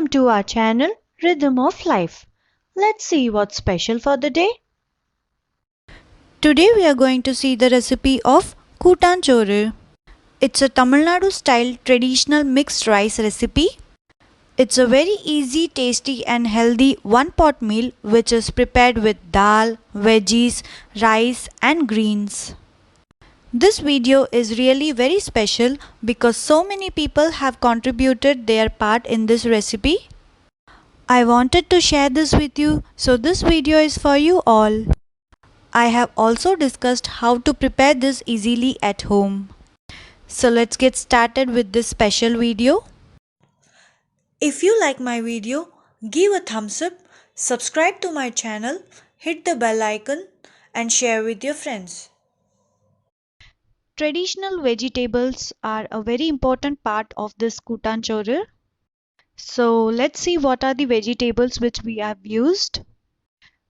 Welcome to our channel Rhythm of Life. Let's see what's special for the day. Today we are going to see the recipe of Kootan Choru. It's a Tamil Nadu style traditional mixed rice recipe. It's a very easy, tasty and healthy one pot meal which is prepared with dal, veggies, rice and greens. This video is really very special because so many people have contributed their part in this recipe. I wanted to share this with you, so this video is for you all. I have also discussed how to prepare this easily at home. So let's get started with this special video. If you like my video, give a thumbs up, subscribe to my channel, hit the bell icon and share with your friends. Traditional vegetables are a very important part of this Kootan Choru. So let's see what are the vegetables which we have used.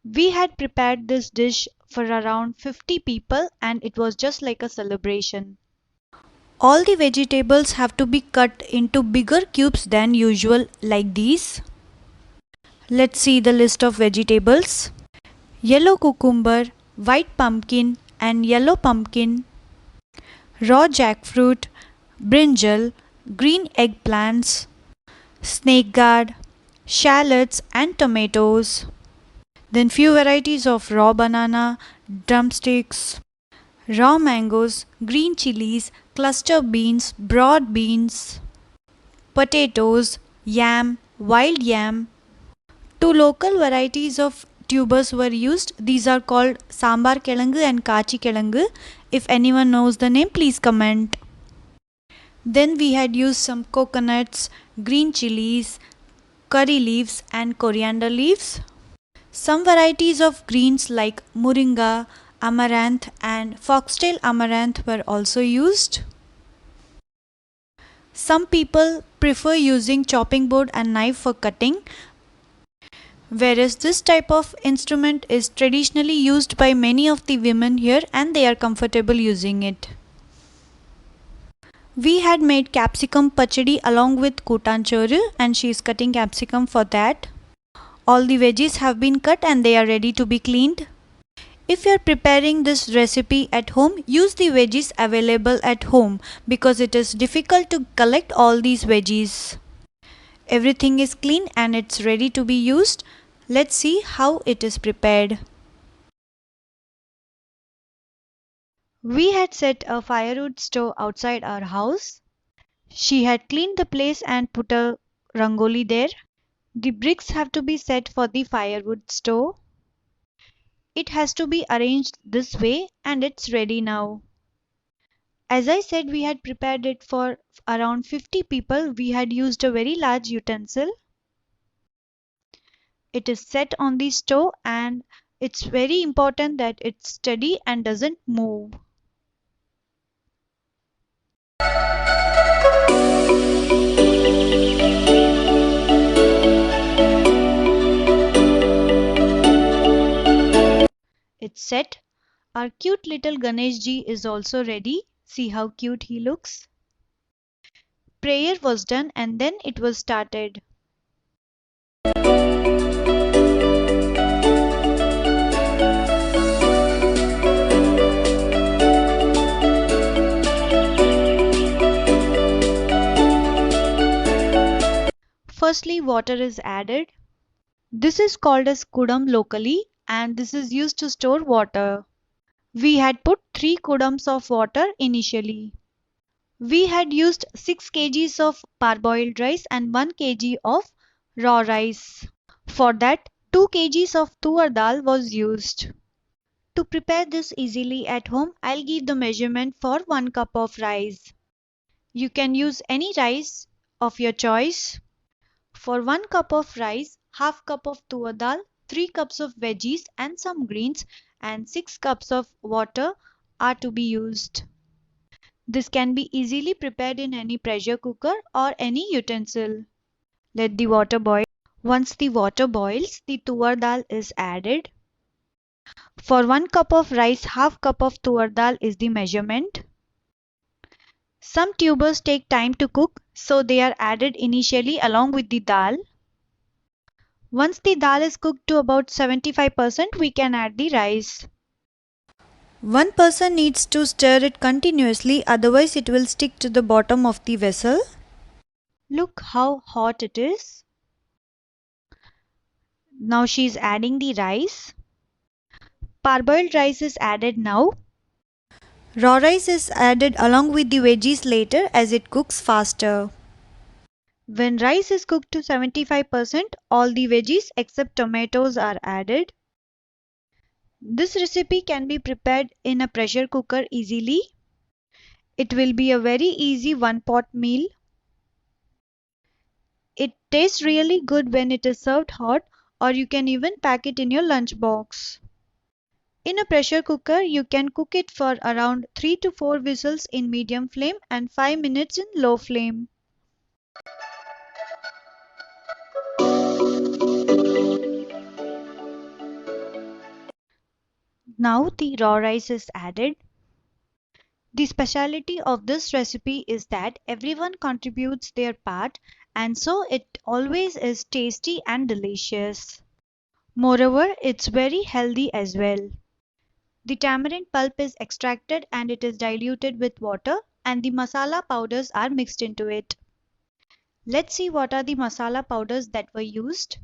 We had prepared this dish for around 50 people and it was just like a celebration. All the vegetables have to be cut into bigger cubes than usual like these. Let's see the list of vegetables. Yellow cucumber, white pumpkin and yellow pumpkin, raw jackfruit, brinjal, green eggplants, snake gourd, shallots and tomatoes. Then few varieties of raw banana, drumsticks, raw mangoes, green chilies, cluster beans, broad beans, potatoes, yam, wild yam. Two local varieties of tubers were used. These are called sambar kelangu and kachi kelangu. If anyone knows the name, please comment. Then we had used some coconuts, green chilies, curry leaves and coriander leaves. Some varieties of greens like moringa, amaranth and foxtail amaranth were also used. Some people prefer using chopping board and knife for cutting, whereas this type of instrument is traditionally used by many of the women here and they are comfortable using it. We had made capsicum pachadi along with Kootan Choru and she is cutting capsicum for that. All the veggies have been cut and they are ready to be cleaned. If you are preparing this recipe at home, use the veggies available at home because it is difficult to collect all these veggies. Everything is clean and it's ready to be used. Let's see how it is prepared. We had set a firewood stove outside our house. She had cleaned the place and put a rangoli there. The bricks have to be set for the firewood stove. It has to be arranged this way and it's ready now. As I said, we had prepared it for around 50 people. We had used a very large utensil. It is set on the stove and it's very important that it's steady and doesn't move. It's set. Our cute little Ganesh ji is also ready. See how cute he looks. Prayer was done and then it was started. Firstly, water is added. This is called as kudam locally and this is used to store water. We had put 3 kudams of water initially. We had used 6 kgs of parboiled rice and 1 kg of raw rice. For that, 2 kgs of tuar dal was used. To prepare this easily at home, I'll give the measurement for 1 cup of rice. You can use any rice of your choice. For 1 cup of rice, half cup of tuar dal, 3 cups of veggies and some greens and 6 cups of water are to be used. This can be easily prepared in any pressure cooker or any utensil. Let the water boil. Once the water boils, the tuar dal is added. For 1 cup of rice, half cup of tuar dal is the measurement. Some tubers take time to cook, so they are added initially along with the dal. Once the dal is cooked to about 75%, we can add the rice. One person needs to stir it continuously, otherwise it will stick to the bottom of the vessel. Look how hot it is. Now she's adding the rice. Parboiled rice is added now. Raw rice is added along with the veggies later as it cooks faster. When rice is cooked to 75%, all the veggies except tomatoes are added. This recipe can be prepared in a pressure cooker easily. It will be a very easy one-pot meal. It tastes really good when it is served hot, or you can even pack it in your lunch box. In a pressure cooker, you can cook it for around 3 to 4 whistles in medium flame and 5 minutes in low flame. Now the raw rice is added. The speciality of this recipe is that everyone contributes their part, and so it always is tasty and delicious. Moreover, it's very healthy as well. The tamarind pulp is extracted and it is diluted with water, and the masala powders are mixed into it. Let's see what are the masala powders that were used.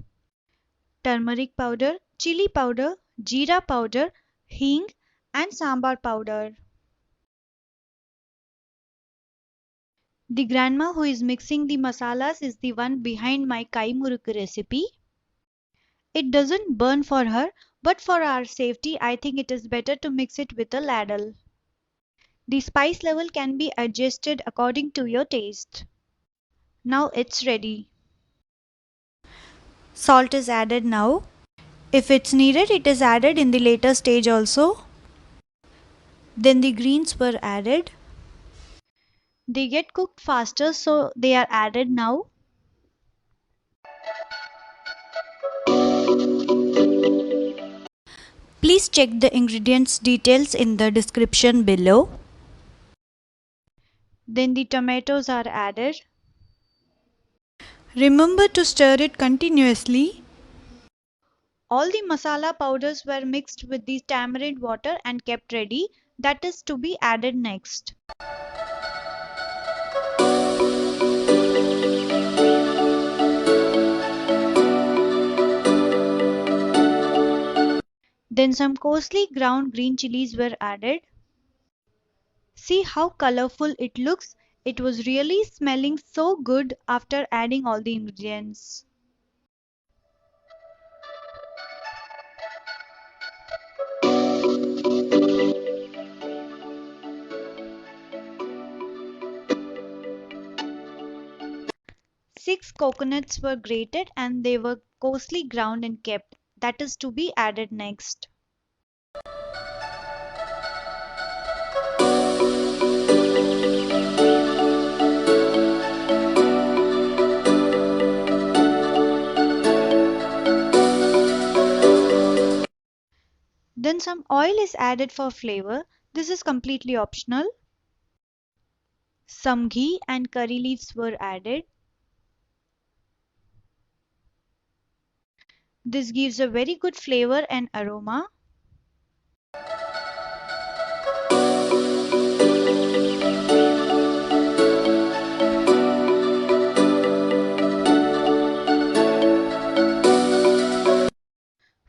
Turmeric powder, chili powder, jeera powder, hing, and sambar powder. The grandma who is mixing the masalas is the one behind my kai muruk recipe. It doesn't burn for her, but for our safety, I think it is better to mix it with a ladle. The spice level can be adjusted according to your taste. Now it's ready. Salt is added now. If it's needed, it is added in the later stage also. Then the greens were added. They get cooked faster, so they are added now. Please check the ingredients details in the description below. Then the tomatoes are added. Remember to stir it continuously. All the masala powders were mixed with the tamarind water and kept ready. That is to be added next. Then some coarsely ground green chilies were added. See how colorful it looks. It was really smelling so good after adding all the ingredients. Six coconuts were grated and they were coarsely ground and kept. That is to be added next. Then some oil is added for flavor. This is completely optional. Some ghee and curry leaves were added. This gives a very good flavor and aroma.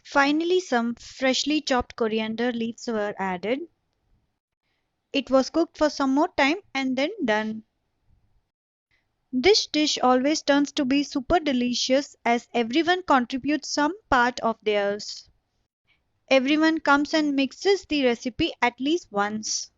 Finally, some freshly chopped coriander leaves were added. It was cooked for some more time and then done. This dish always turns to be super delicious as everyone contributes some part of theirs. Everyone comes and mixes the recipe at least once.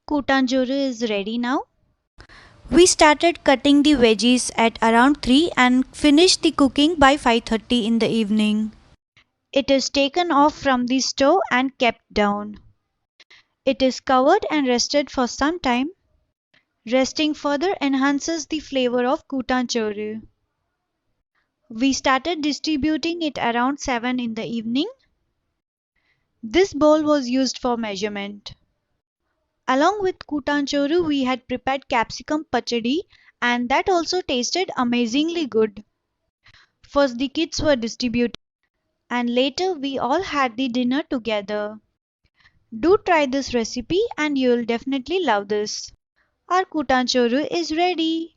Kutanjuru is ready now. We started cutting the veggies at around 3 and finished the cooking by 5:30 in the evening. It is taken off from the stove and kept down. It is covered and rested for some time. Resting further enhances the flavor of kutanchoru. We started distributing it around 7 in the evening. This bowl was used for measurement. Along with Kutanchoru, we had prepared capsicum pachadi, and that also tasted amazingly good. First, the kids were distributed, and later, we all had the dinner together. Do try this recipe, and you'll definitely love this. Our Kutanchoru is ready.